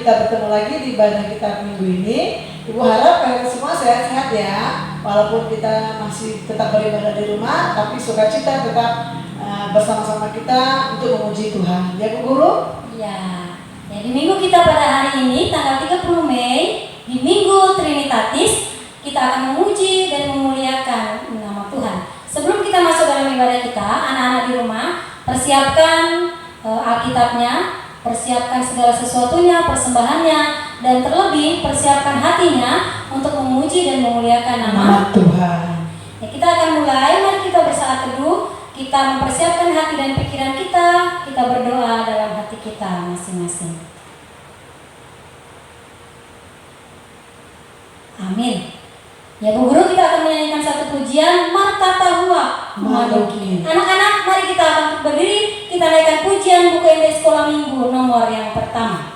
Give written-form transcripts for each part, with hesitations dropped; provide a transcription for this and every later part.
kita bertemu lagi di ibadah kita minggu ini. Ibu harap kalian semua sehat-sehat ya. Walaupun kita masih tetap beribadah di rumah, tapi sukacita tetap bersama-sama kita untuk memuji Tuhan. Ya Bu Guru? Ya, di minggu kita pada hari ini tanggal 30 Mei di Minggu Trinitatis kita akan memuji dan memuliakan nama Tuhan. Sebelum kita masuk dalam ibadah kita, anak-anak di rumah persiapkan Alkitabnya, persiapkan segala sesuatunya, persembahannya, dan terlebih persiapkan hatinya untuk memuji dan memuliakan nama Tuhan. Ya, kita akan mulai, mari kita bersaat teduh, kita mempersiapkan hati dan pikiran kita berdoa dalam hati kita masing-masing. Amin. Ya Bu Guru, kita akan menyanyikan satu pujian, Marta Tahua Madoki. Anak-anak, mari kita akan berdiri, kita naikkan pujian buku Ende Sekolah Minggu nomor yang pertama.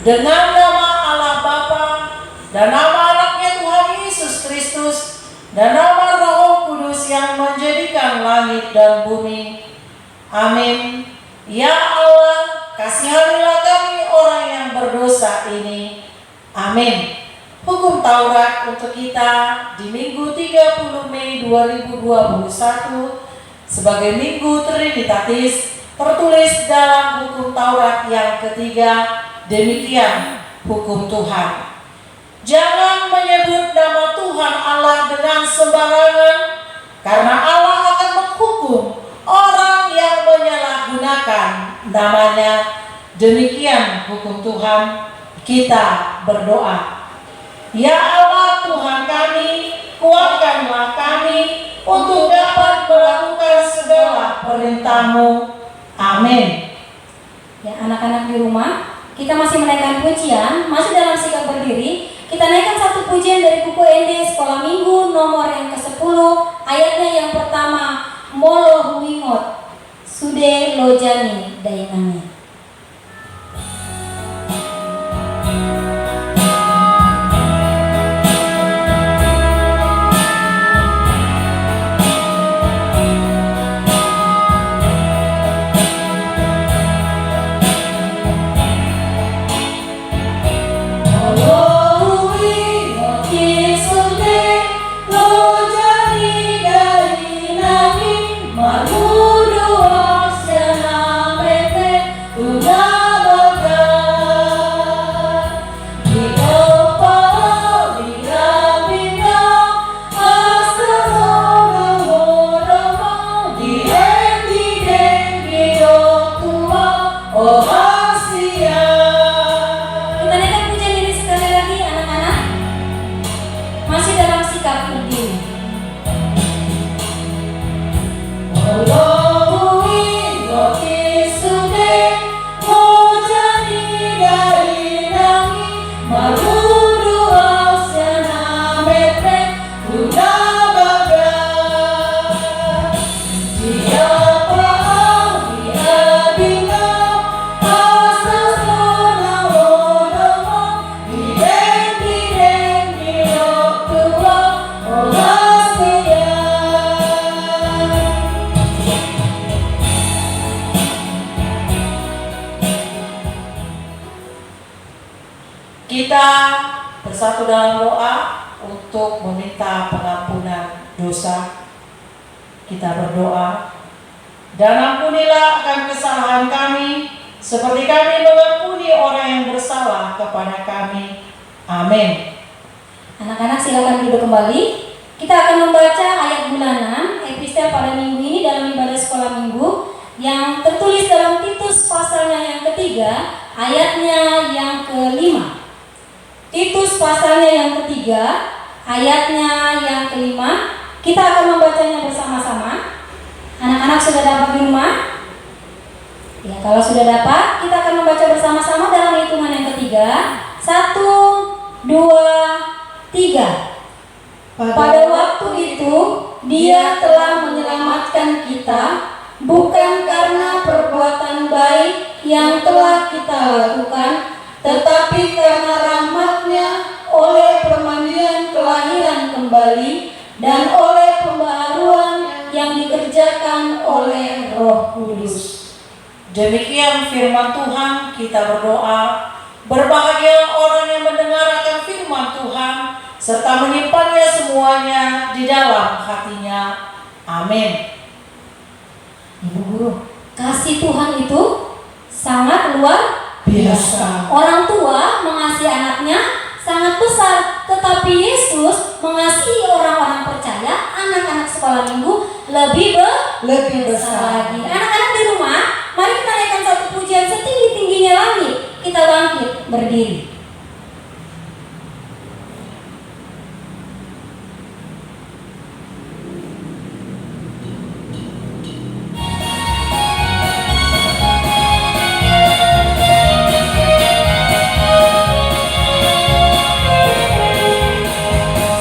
Dengan nama Allah Bapa dan nama anaknya Tuhan Yesus Kristus dan nama Roh Kudus yang menjadikan langit dan bumi. Amin. Ya Allah, kasihanilah kami orang yang berdosa ini. Amin. Hukum Taurat untuk kita di Minggu 30 Mei 2021 sebagai Minggu Trinitatis tertulis dalam Hukum Taurat yang ketiga. Demikian hukum Tuhan. Jangan menyebut nama Tuhan Allah dengan sembarangan, karena Allah akan menghukum orang yang menyalahgunakan namanya. Demikian hukum Tuhan. Kita berdoa. Ya Allah Tuhan kami, kuatkanlah kami untuk dapat melakukan segala perintah-Mu. Amin. Ya, anak-anak di rumah, kita masih menaikkan pujian, masih dalam sikap berdiri. Kita naikkan satu pujian dari buku Ende Sekolah Minggu nomor yang ke-10, ayatnya yang pertama, Molo Huimot, Sude Lojani Dainami. Maludo Asana Pepe kita bersatu dalam doa untuk meminta pengampunan dosa. Kita berdoa, dan ampunilah akan kesalahan kami, seperti kami mengampuni orang yang bersalah kepada kami. Amin. Anak-anak silakan duduk kembali. Kita akan membaca ayat bulanan epistel pada minggu ini dalam ibadah sekolah minggu yang tertulis dalam Titus pasalnya yang ketiga, ayatnya yang kelima. Titus pasalnya yang ketiga, ayatnya yang kelima. Kita akan membacanya bersama-sama. Anak-anak sudah dapat di rumah? Ya, kalau sudah dapat, kita akan membaca bersama-sama dalam hitungan yang ketiga. 1, 2, 3. Pada waktu itu, Dia telah menyelamatkan kita, bukan karena perbuatan baik yang telah kita lakukan, tetapi karena rahmat-Nya oleh permandian kelahiran kembali dan oleh pembaharuan yang dikerjakan oleh Roh Kudus. Demikian firman Tuhan. Kita berdoa, berbahagia orang yang mendengar akan firman Tuhan serta menyimpannya semuanya di dalam hatinya. Amin. Ibu guru, kasih Tuhan itu sangat luar Biasa. Orang tua mengasihi anaknya sangat besar, tetapi Yesus mengasihi orang-orang percaya, anak-anak sekolah minggu lebih besar lagi. Anak-anak di rumah, mari kita naikkan satu pujian setinggi-tingginya langit. Kita bangkit berdiri.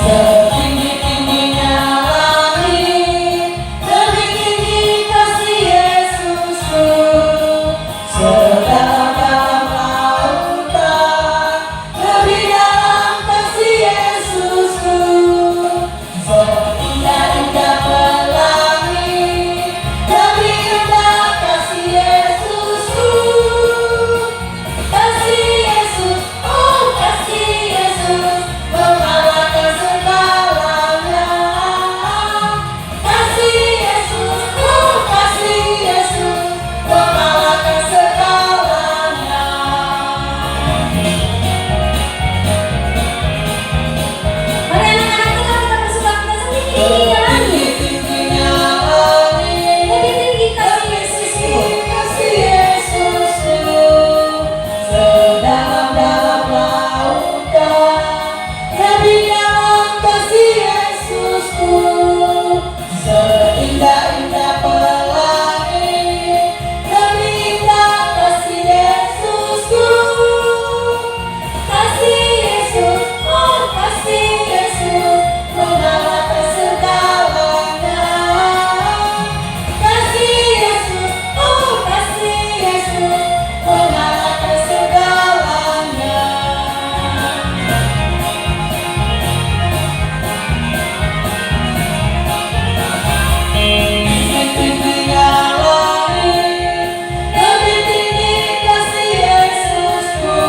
Setinggi-tingginya langit, lebih tinggi kasih Yesusku. Sedalam-dalam lautan, lebih dalam kasih Yesusku. Seindah-indah pelangi, lebih indah kasih Yesusku. Kasih Yesus, oh kasih Yesus, mengalahkan segalanya. Kasih Yesus, oh kasih Yesus, mengalahkan segalanya. Mari anak-anak kita bersuka kita setinggi-tingginya langit. Tinggi-tingginya langit, Lebih tinggi kasih Yesusku. kasih Yesusku. Sedalam-dalam lautan, lebih dalam kasih Yesusku. Seindah-indah pelangi, lebih indah kasih Yesusku. Kasih Yesus, oh kasih Yesus, mengalahkan segalanya. Kasih Yesus, oh kasih Yesus, mengalahkan segalanya. Tinggi-tingginya langit, lebih tinggi kasih Yesusku.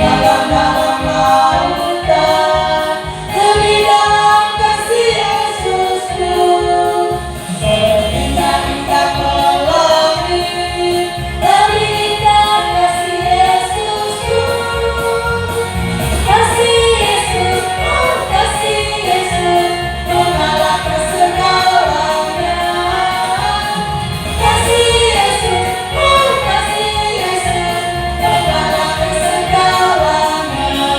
Dalam-dalam lautan, lebih dalam kasih Yesusku. Seindah-indah pelangi, lebih indah kasih Yesusku. Kasih Yesus, oh kasih Yesus, mengalahkan segalanya. Kasih Yesus, oh kasih Yesus, mengalahkan segalanya.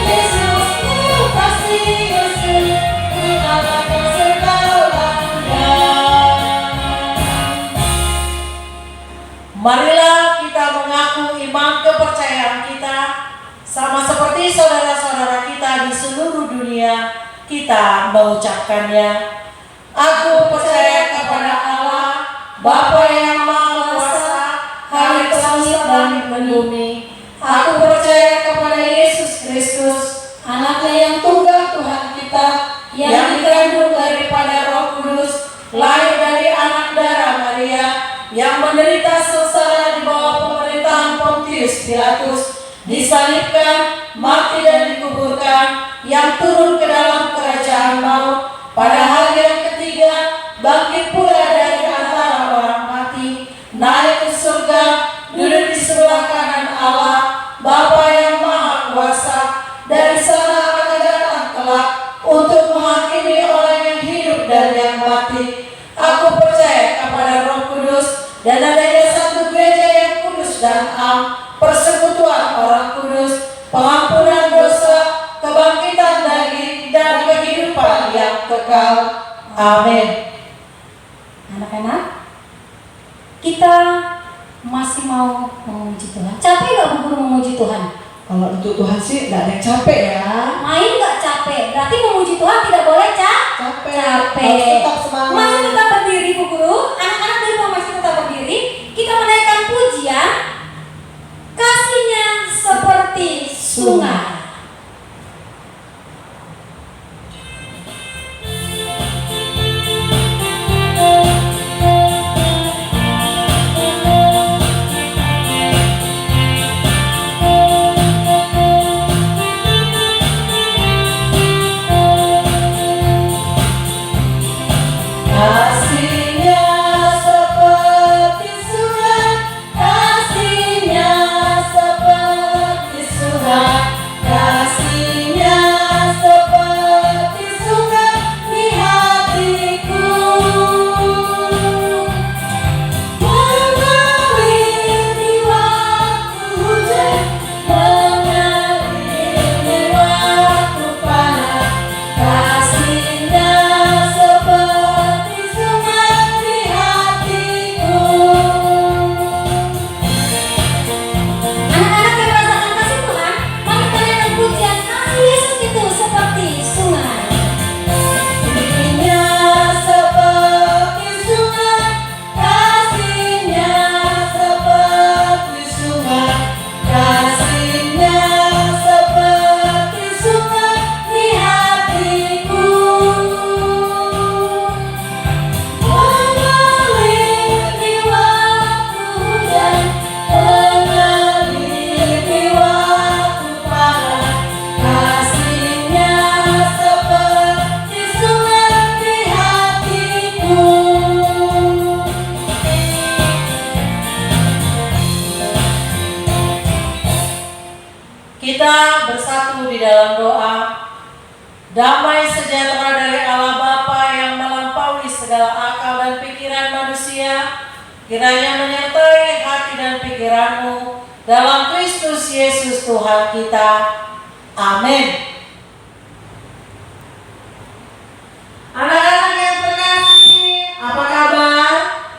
Yesus, oh kasih Yesus, mengalahkan segalanya. Marilah kita mengaku iman kepercayaan kita sama seperti saudara-saudara kita di seluruh dunia. Kita mengucapkannya. Aku percaya kepada Allah, Bapa yang Maha Kuasa, Khalik langit dan bumi. Aku percaya kepada Yesus Kristus, Anaknya yang tunggal Tuhan kita, yang dikandung daripada Roh Kudus, lahir dari anak darah Maria, yang menderita sengsara di bawah pemerintahan Pontius Pilatus, disalibkan, mati dan dikuburkan, yang turun ke dalam kerajaan maut, pada hari yang ketiga bangkit pula dari antara orang mati, naik ke surga, duduk di sebelah kanan Allah, Bapa yang Maha Kuasa. Dari sana akan datang kelak untuk menghakimi orang yang hidup dan yang mati. Aku percaya kepada Roh Kudus dan adanya satu gereja yang kudus dan am, persekutuan orang kudus, pengampunan dosa, kebangkitan daging, dan kehidupan yang kekal. Amin. Anak-anak, kita masih mau memuji Tuhan. Capek nggak Bu Guru memuji Tuhan? Kalau untuk Tuhan sih nggak ada yang capek ya. Main nggak capek? Berarti memuji Tuhan tidak boleh Capek. capek. Harus tetap semangat. Masih tetap berdiri Bu Guru. Anak-anak di rumah masih tetap berdiri. Kita menaikkan pujian. Kasihnya seperti sungai. Kasihnya seperti sungai, kasihnya seperti sungai, kasihnya seperti sungai di hatiku. Mengalir di waktu hujan, mengalir di waktu panas, kasihnya seperti sungai di hatiku. Anak-anak yang merasakan kasih Tuhan, mari menaikkan pujian. Kasih Yesus itu seperti sungai. Kasihnya seperti sungai, kasihnya seperti sungai, kasihnya seperti sungai di hatiku. Mengalir di waktu hujan, mengalir di waktu panas, kasihnya seperti sungai di hatiku. Kita bersatu di dalam doa. Damai sejahtera dari Allah Bapa yang melampaui segala akal dan pikiran manusia, kiranya menyertai hati dan pikiranmu dalam Kristus Yesus Tuhan kita. Amin. Anak-anak yang terkasih, apa kabar?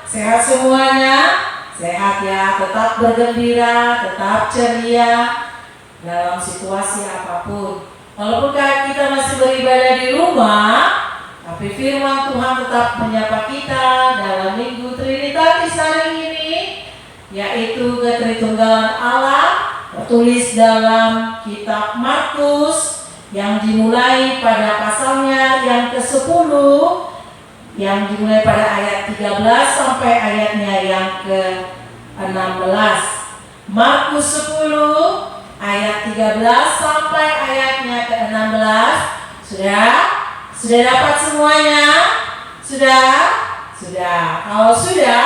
Sehat semuanya? Sehat ya, tetap bergembira, tetap ceria dalam situasi apapun. Walaupun kita masih beribadah di rumah, tapi firman Tuhan tetap menyapa kita dalam Minggu Trinitatis hari ini, yaitu Ketritunggalan Allah, tertulis dalam kitab Markus yang dimulai pada pasalnya yang ke-10, yang dimulai pada ayat 13 sampai ayatnya yang ke-16. Markus 10 ayat 13 sampai ayatnya ke-16. Sudah dapat semuanya? Sudah? Kalau sudah,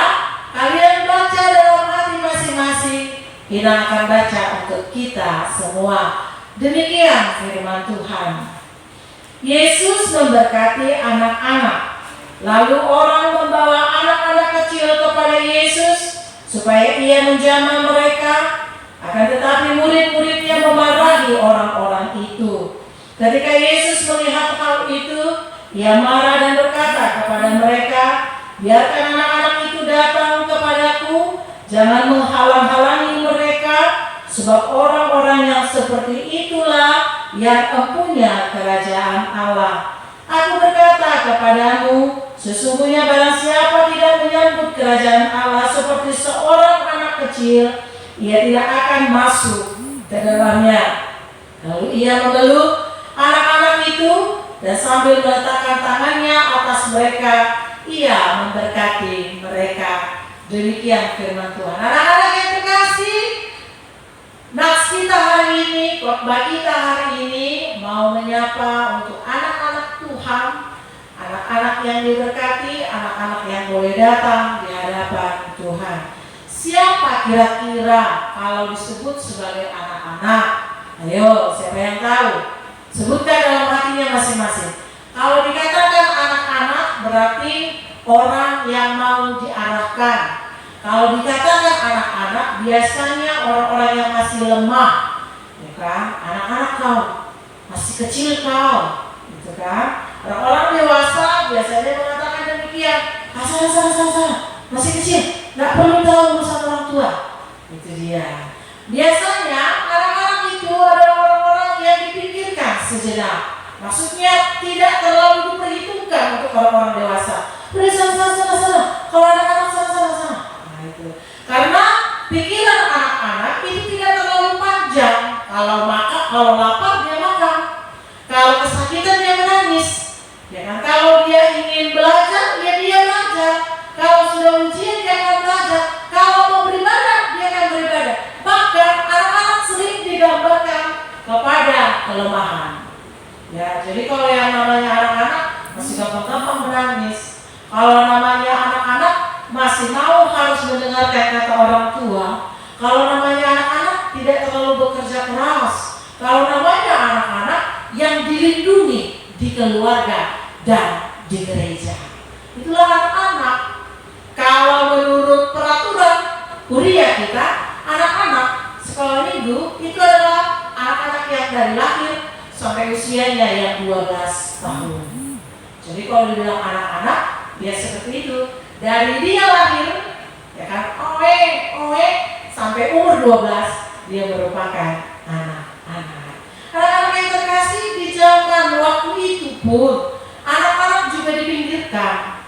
kalian baca dalam hati masing-masing. Kita akan baca untuk kita semua. Demikian firman Tuhan. Yesus memberkati anak-anak. Lalu orang membawa anak-anak kecil kepada Yesus supaya ia menjamah mereka. Akan tetapi murid-muridnya memarahi orang-orang itu. Ketika Yesus melihat hal itu, ia marah dan berkata kepada mereka, biarkan anak-anak itu datang kepadaku, jangan menghalang-halangi mereka, sebab orang-orang yang seperti itulah yang mempunyai kerajaan Allah. Aku berkata kepadamu, sesungguhnya barang siapa tidak menyambut kerajaan Allah seperti seorang anak kecil, ia tidak akan masuk ke dalamnya. Lalu ia memeluk anak-anak itu dan sambil meletakkan tangannya atas mereka, ia memberkati mereka. Demikian firman Tuhan. Anak-anak yang terkasih, Nats kita hari ini, khotbah kita hari ini mau menyapa untuk anak-anak Tuhan, anak-anak yang diberkati, anak-anak yang boleh datang di hadapan Tuhan. Siapa kira-kira kalau disebut sebagai anak-anak? Ayo, siapa yang tahu? Sebutkan dalam hatinya masing-masing. Kalau dikatakan anak-anak berarti orang yang mau diarahkan. Kalau dikatakan anak-anak biasanya orang-orang yang masih lemah, ya kan? Anak-anak kau, masih kecil kau, gitu kan? Orang-orang dewasa biasanya mengatakan demikian. Salah, masih kecil, nggak perlu tahu urusan orang tua. Itu dia. Biasanya anak-anak itu adalah orang-orang yang dipikirkan sejenak. Maksudnya tidak terlalu diperhitungkan untuk orang-orang dewasa. Udah sana. Kalau anak-anak sana. Nah itu. Karena pikiran anak-anak itu tidak terlalu panjang. Kalau lapar dia makan. Kalau kesakitan dia menangis. Ya kan? Kalau dia ingin belajar, ya dia belajar. Kalau sudah ujian dia akan belajar. Kalau mau beribadah dia akan beribadah. Bahkan anak-anak sering digambarkan kepada kelemahan. Ya, jadi kalau yang namanya anak-anak masih gampang-gampang menangis. Kalau namanya anak-anak masih mau harus mendengarkan kata orang tua. Kalau namanya anak-anak tidak terlalu bekerja keras. Kalau namanya anak-anak yang dilindungi di keluarga dan di gereja. Itulah anak-anak. Kalau menurut peraturan kuliah kita, anak-anak sekolah minggu itu adalah anak-anak yang dari lahir sampai usianya yang 12 tahun. Jadi kalau dibilang anak-anak, ya seperti itu. Dari dia lahir, ya kan, oe, sampai umur 12, dia merupakan anak-anak. Anak-anak yang terkasih di zaman waktu itu pun, anak-anak juga dipinggirkan.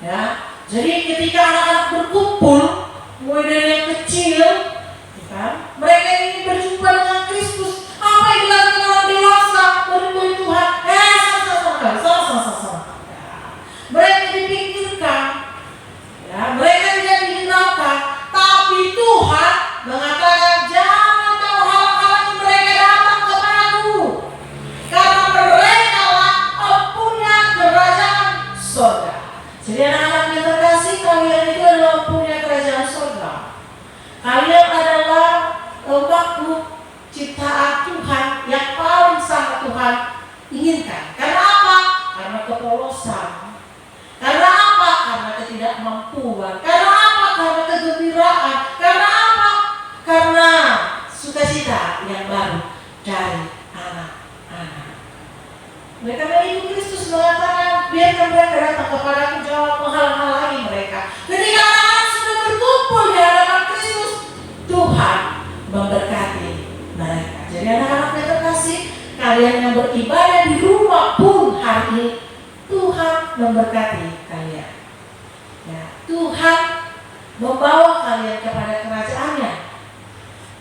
Ya, jadi ketika anak-anak berkumpul, mulai dari yang kecil, ya kan, mereka ingin berjumpa dengan Kristus. Apa yang dilakukan orang dewasa? Beri Tuhan. Salah. Mereka dipikirkan, ya, mereka tidak dihiraukan. Tapi Tuhan mengatakan jangan kau halang-halangi mereka datang kepadaku, karena mereka lah empunya kerajaan surga. Jadi anak-anak yang terkasih, kalian itu adalah empunya kerajaan surga. Kalian adalah makhluk ciptaan Tuhan yang paling sangat Tuhan inginkan. Karena apa? Karena kepolosan. Karena apa? Karena ketidakmampuan. Karena apa? Karena kegembiraan. Karena apa? Karena sukacita yang baru dari anak-anak. Oleh karena itu Kristus mengatakan, biarkan mereka datang kepadaku, jangan menghalang-halangi mereka. Ketika anak-anak sudah berkumpul di hadapan Kristus, Tuhan memberkati mereka. Jadi anak-anak yang terkasih, kalian yang beribadah di rumah pun hari ini, Tuhan memberkati kalian. Ya, Tuhan membawa kalian kepada kerajaan-Nya.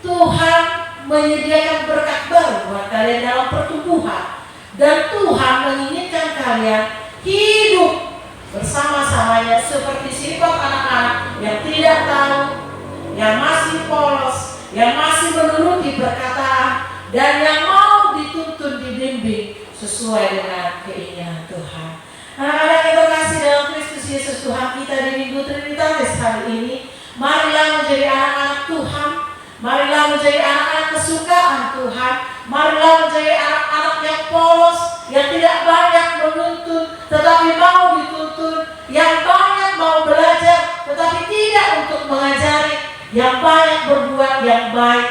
Tuhan menyediakan berkat baru buat kalian dalam pertumbuhan. Dan Tuhan menginginkan kalian hidup bersama-samanya seperti sifat anak-anak yang tidak tahu, yang masih polos, yang masih menuruti perkataan, dan yang mau dituntun dibimbing sesuai dengan keinginan Tuhan. Anak-anak yang terkasih dalam Kristus Yesus Tuhan kita di Minggu Trinitatis hari ini, marilah menjadi anak-anak Tuhan, marilah menjadi anak-anak kesukaan Tuhan, marilah menjadi anak-anak yang polos, yang tidak banyak menuntun, tetapi mau dituntun, yang banyak mau belajar, tetapi tidak untuk mengajari, yang banyak berbuat yang baik,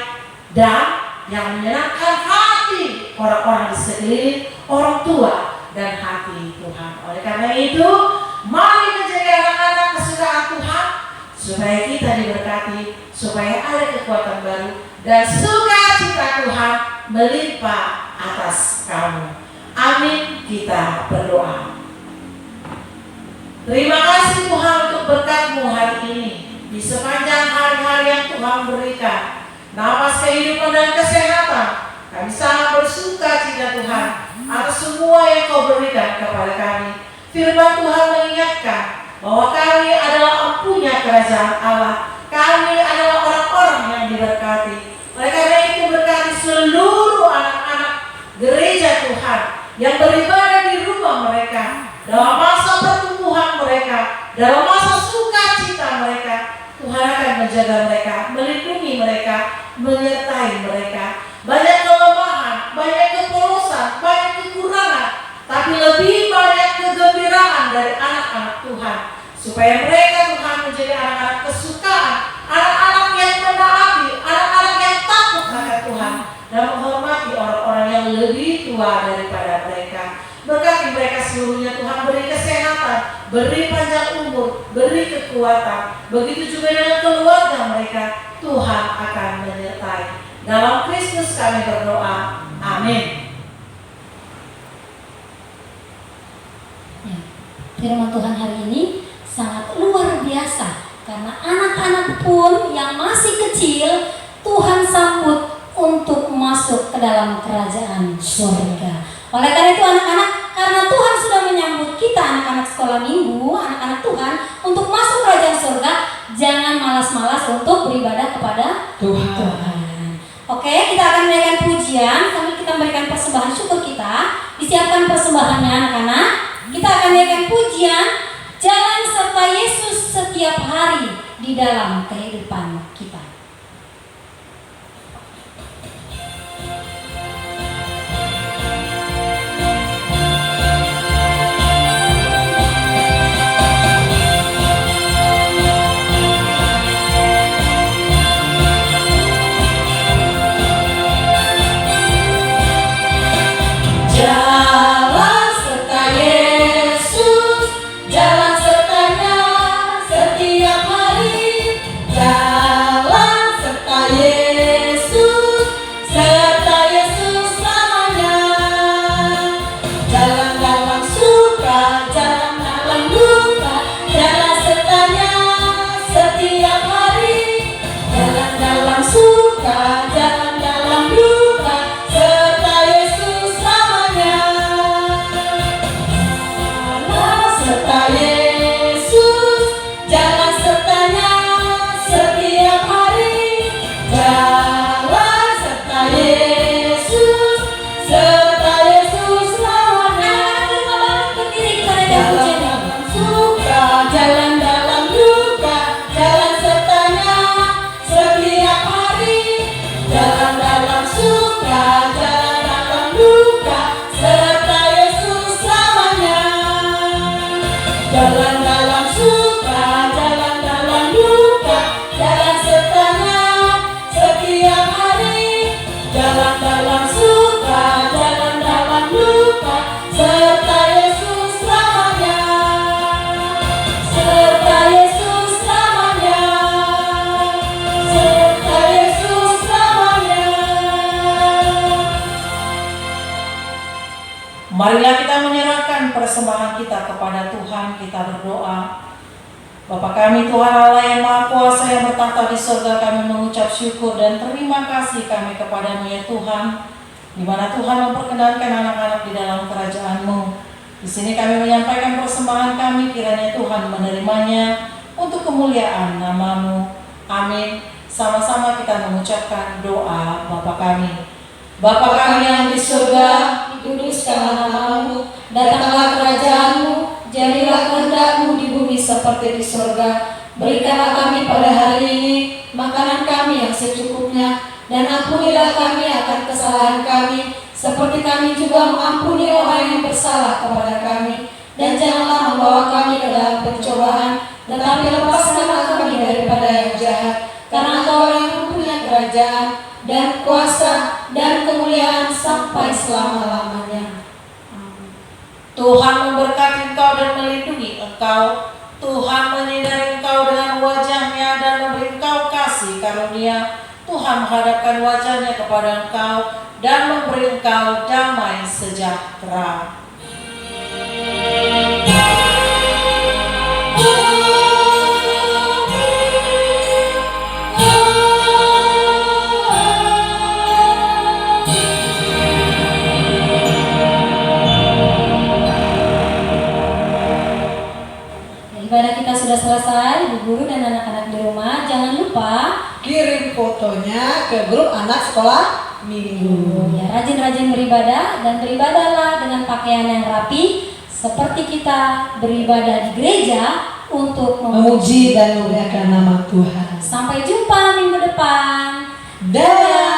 dan yang menyenangkan hati orang-orang di sekeliling, orang tua, dan hati Tuhan. Oleh karena itu, mari menjadi anak-anak kesukaan Tuhan, supaya kita diberkati, supaya ada kekuatan baru, dan sukacita Tuhan melimpah atas kamu. Amin. Kita berdoa. Terima kasih Tuhan untuk berkat-Mu hari ini, di sepanjang hari-hari yang Tuhan berikan. Napas kehidupan dan kesehatan, kami sangat bersuka cita Tuhan atas semua yang Kau berikan kepada kami. Firman Tuhan mengingatkan bahwa kami adalah empunya kerajaan Allah. Kami adalah orang-orang yang diberkati. Oleh karena yang beribadah di rumah mereka, dalam masa pertumbuhan mereka, dalam masa sukacita mereka. Tuhan akan menjaga mereka, melindungi mereka, menyertai mereka. Banyak kelemahan, banyak kepolosan, banyak kekurangan, tapi lebih banyak kegembiraan dari anak-anak Tuhan. Supaya mereka Tuhan menjadi anak-anak kesukaan, anak-anak yang menaati, anak-anak yang takut akan Tuhan, dan menghormati orang-orang yang lebih tua daripada mereka. Berkati mereka seluruhnya Tuhan, beri kesehatan, beri panjang umur, beri kekuatan. Begitu juga dengan keluarga mereka, Tuhan akan menyertai. Dalam Kristus kami berdoa, amin. Ya, firman Tuhan hari ini sangat luar biasa, karena anak-anak pun yang masih kecil Tuhan sambut untuk masuk ke dalam kerajaan surga. Oleh karena itu anak-anak, karena Tuhan sudah menyambut kita anak-anak sekolah minggu, anak-anak Tuhan untuk masuk kerajaan surga, jangan malas-malas untuk beribadah kepada Tuhan. Oke, kita akan menaikkan pujian sambil kita memberikan persembahan syukur kita. Disiapkan persembahannya anak-anak. Kita akan menaikkan pujian jalan serta Yesus setiap hari di dalam kehidupan kita. Jalan serta Yesus, jalan sertanya setiap hari. Jalan serta Yesus, serta Yesus selamanya. Jalan dalam suka, jalan dalam duka, jalan sertanya setiap hari. Jalan dalam suka, jalan dalam duka, serta Yesus selamanya. Jalan serta Yesus, jalan sertanya setiap hari. Jalan serta Yesus, serta Yesus selamanya. Jalan dalam suka, jalan dalam duka, jalan sertanya setiap hari. Jalan dalam suka, jalan dalam duka, serta Yesus selamanya. Jalan dalam suka, jalan dalam duka, jalan sertanya setiap hari. Jalan dalam suka, jalan dalam duka, serta Yesus selamanya. Serta Yesus selamanya. Serta Yesus selamanya. Marilah kita menyerahkan persembahan kita kepada Tuhan. Kita berdoa. Bapa kami Tuhan Allah yang Maha Kuasa yang bertahta di surga, kami mengucap syukur dan terima kasih kami kepadamu ya Tuhan, di mana Tuhan memperkenankan anak-anak di dalam kerajaan-Mu. Di sini kami menyampaikan persembahan kami, kiranya Tuhan menerimanya untuk kemuliaan nama-Mu. Amin. Sama-sama kita mengucapkan doa Bapa kami. Bapa kami yang di surga, dikuduskanlah nama-Mu, datanglah kerajaan-Mu, jadilah kehendak-Mu di bumi seperti di surga. Berikanlah kami pada hari ini makanan kami yang secukupnya, dan ampunilah kami akan kesalahan kami, seperti kami juga mengampuni orang yang bersalah kepada kami. Dan janganlah membawa kami ke dalam pencobaan, tetapi lepaskanlah kami daripada yang jahat. Karena Engkau yang mempunyai kerajaan dan kuasa dan kemuliaan sampai selama-lamanya. Tuhan memberkati engkau dan melindungi engkau. Tuhan menyinari engkau dengan wajah-Nya dan memberi engkau kasih karunia. Tuhan menghadapkan wajah-Nya kepada engkau dan memberi engkau damai sejahtera. Ibadah kita sudah selesai, Ibu Guru dan anak-anak di rumah. Jangan lupa Kirim fotonya ke grup anak sekolah Minggu. Ya, rajin-rajin beribadah dan beribadahlah dengan pakaian yang rapi seperti kita beribadah di gereja untuk Memuji dan memuliakan nama Tuhan. Sampai jumpa minggu depan. Dadah.